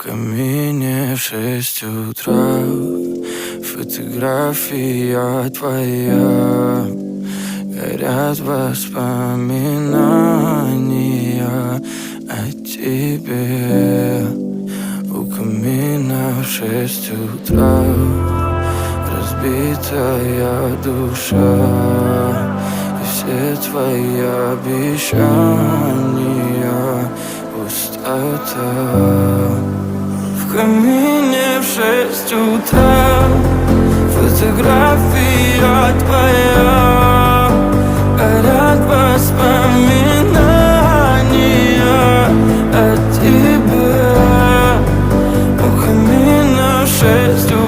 камине в 6 утра, фотография твоя, горят воспоминания о тебе. У камина в 6 утра разбитая душа, и все твои обещания пустота. В камине в 6 утра фотография твоя, горят воспоминания о тебе. У камина в 6 утра